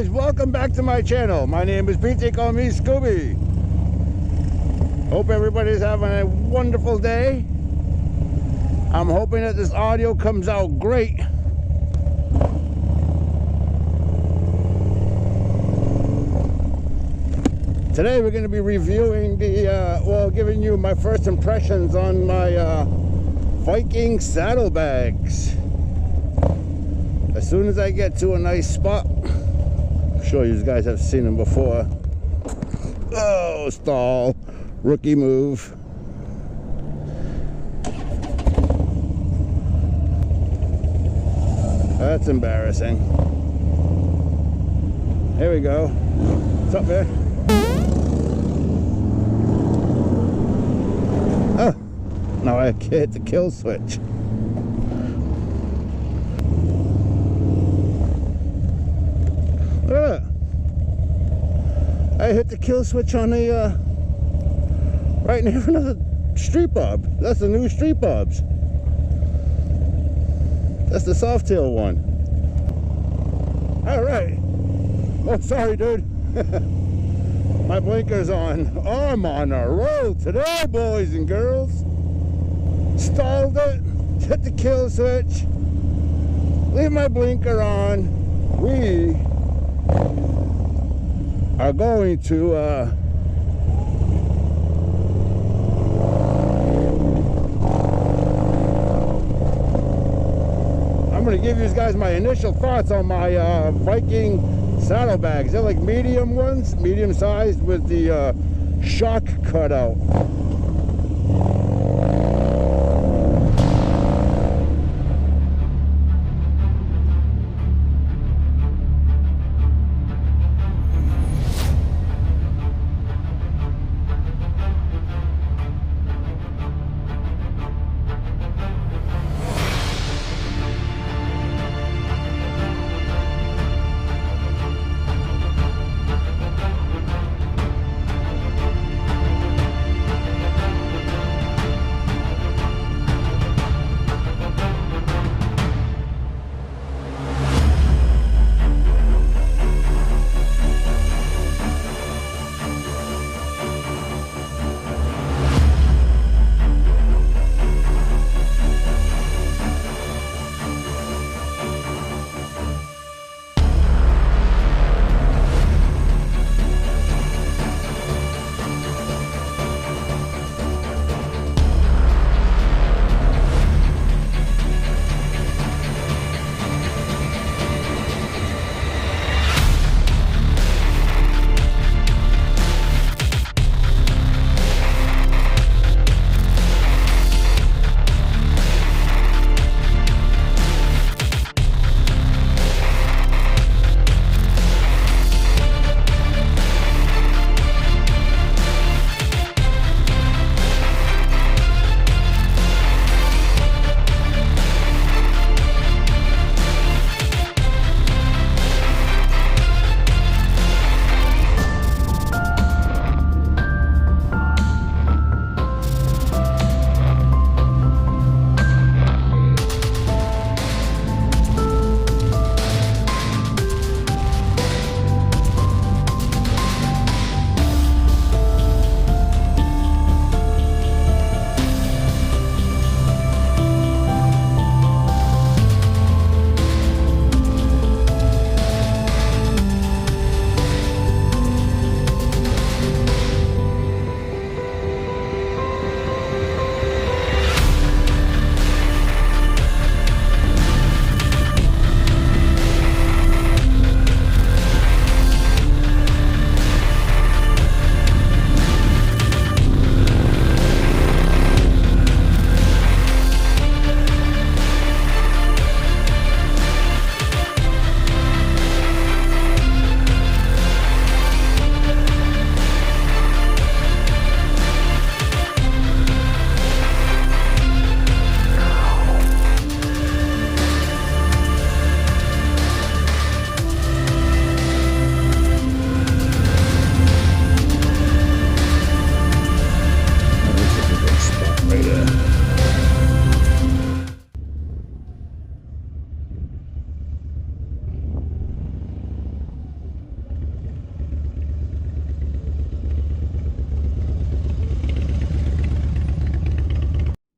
guys, welcome back to my channel. My name is Pete, they call me Scooby. Hope everybody's having a wonderful day. I'm hoping that this audio comes out great. Today we're going to be reviewing the, giving you my first impressions on my Viking Saddlebags. As soon as I get to a nice spot, I'm sure you guys have seen them before. Oh, stall. Rookie move. That's embarrassing. Here we go. What's up there? Oh, now I hit the kill switch. Look at that. I hit the kill switch on the right in front of the street bob. That's the new street bobs. That's the soft tail one. All right. Oh, sorry, dude. My blinker's on. I'm on a roll today, boys and girls. Stalled it. Hit the kill switch. Leave my blinker on. We are going to I'm going to give you guys my initial thoughts on my Viking Saddlebags. They're like medium ones, medium sized with the shock cutout.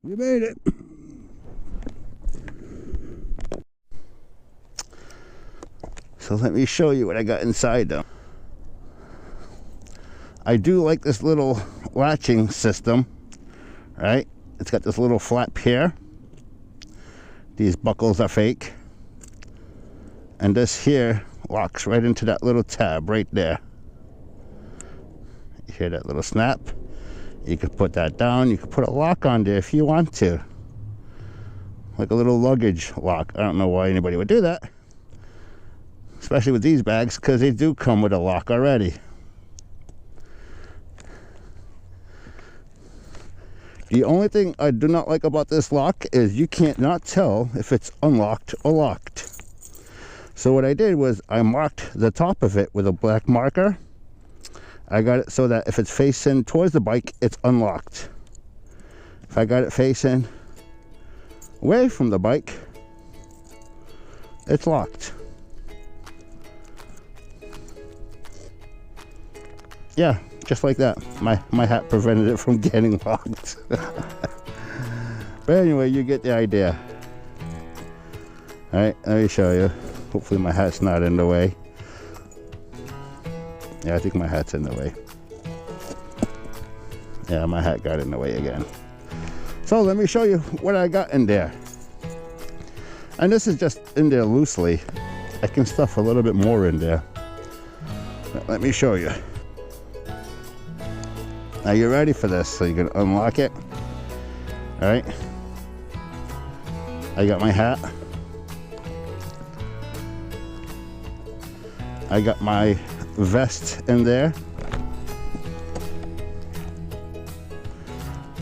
We made it. So let me show you what I got inside though. I do like this little latching system, right? It's got this little flap here. These buckles are fake. And this here locks right into that little tab right there. You hear that little snap? You could put that down. You could put a lock on there if you want to. Like a little luggage lock. I don't know why anybody would do that. Especially with these bags, because they do come with a lock already. The only thing I do not like about this lock is you can't not tell if it's unlocked or locked. So what I did was I marked the top of it with a black marker. I got it so that if it's facing towards the bike, it's unlocked. If I got it facing away from the bike, it's locked. Yeah, just like that. My hat prevented it from getting locked. But anyway, you get the idea. Alright, let me show you. Hopefully my hat's not in the way. Yeah, I think my hat's in the way. Yeah, my hat got in the way again. So let me show you what I got in there. And this is just in there loosely. I can stuff a little bit more in there. But let me show you. Now you're ready for this, so you can unlock it. All right. I got my hat. I got my vest in there.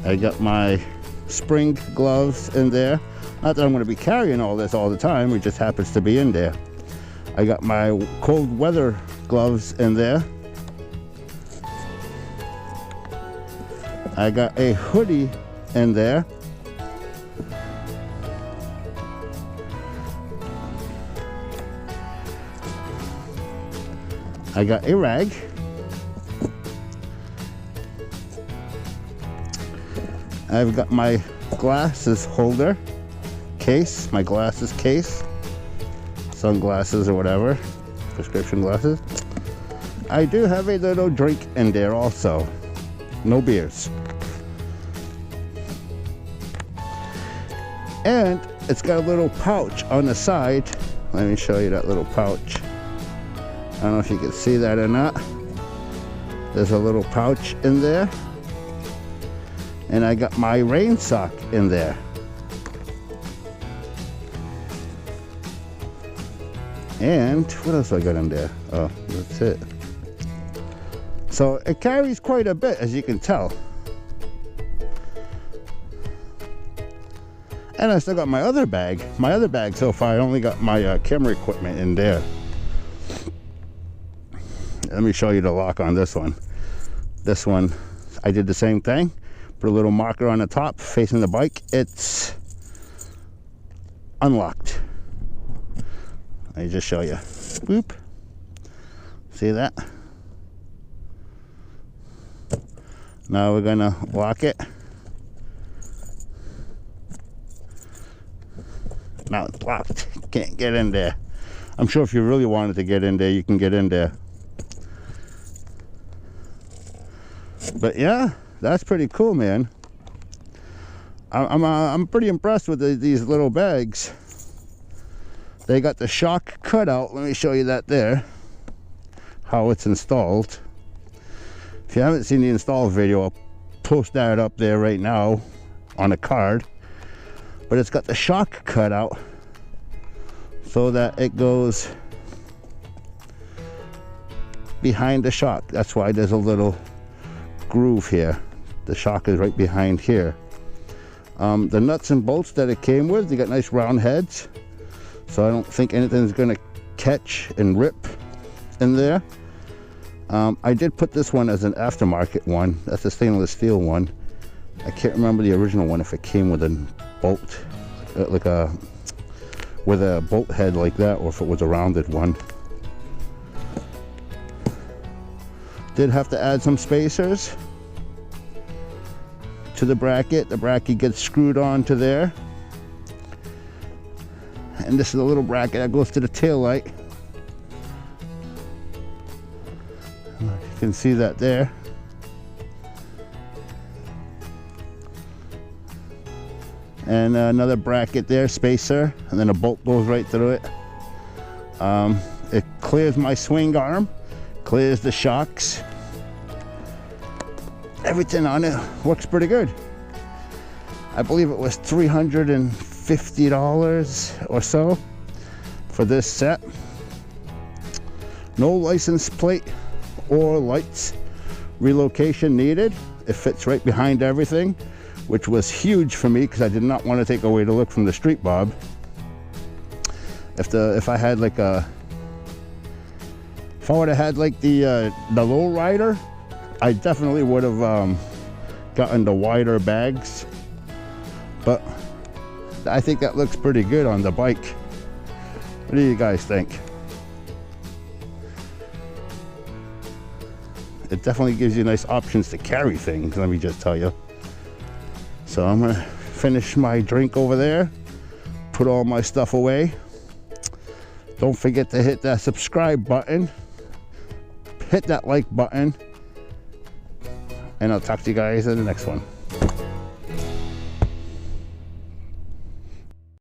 I got my spring gloves in there. Not that I'm going to be carrying all this all the time, it just happens to be in there. I got my cold weather gloves in there. I got a hoodie in there. I got a rag. I've got my glasses holder case, my glasses case, sunglasses or whatever, prescription glasses. I do have a little drink in there also. No beers. And it's got a little pouch on the side. Let me show you that little pouch. I don't know if you can see that or not. There's a little pouch in there. And I got my rain sock in there. And what else I got in there? Oh, that's it. So it carries quite a bit, as you can tell. And I still got my other bag. My other bag so far, I only got my camera equipment in there. Let me show you the lock on this one. This one, I did the same thing. Put a little marker on the top facing the bike. It's unlocked. Let me just show you. Boop. See that? Now we're gonna lock it. Now it's locked. Can't get in there. I'm sure if you really wanted to get in there, you can get in there. But yeah, that's pretty cool, man. I'm pretty impressed with these little bags. They got the shock cutout. Let me show you that there. How it's installed. If you haven't seen the install video, I'll post that up there right now on a card. But it's got the shock cutout so that it goes behind the shock. That's why there's a little groove here. The shock is right behind here. The nuts and bolts that it came with, they got nice round heads, so I don't think anything's gonna catch and rip in there. I did put this one as an aftermarket one. That's a stainless steel one. I can't remember the original one, if it came with a bolt, like with a bolt head like that, or if it was a rounded one. Did have to add some spacers to the bracket gets screwed onto there, and this is a little bracket that goes to the tail light. You can see that there. And another bracket there, spacer, and then a bolt goes right through it. It clears my swing arm, clears the shocks. Everything on it works pretty good. I believe it was $350 or so for this set. No license plate or lights relocation needed. It fits right behind everything, which was huge for me because I did not want to take away the look from the Street Bob. If I had like a, if I would have had like the low rider, I definitely would have gotten the wider bags. But I think that looks pretty good on the bike. What do you guys think? It definitely gives you nice options to carry things, let me just tell you. So I'm gonna finish my drink over there, put all my stuff away. Don't forget to hit that subscribe button, hit that like button, and I'll talk to you guys in the next one.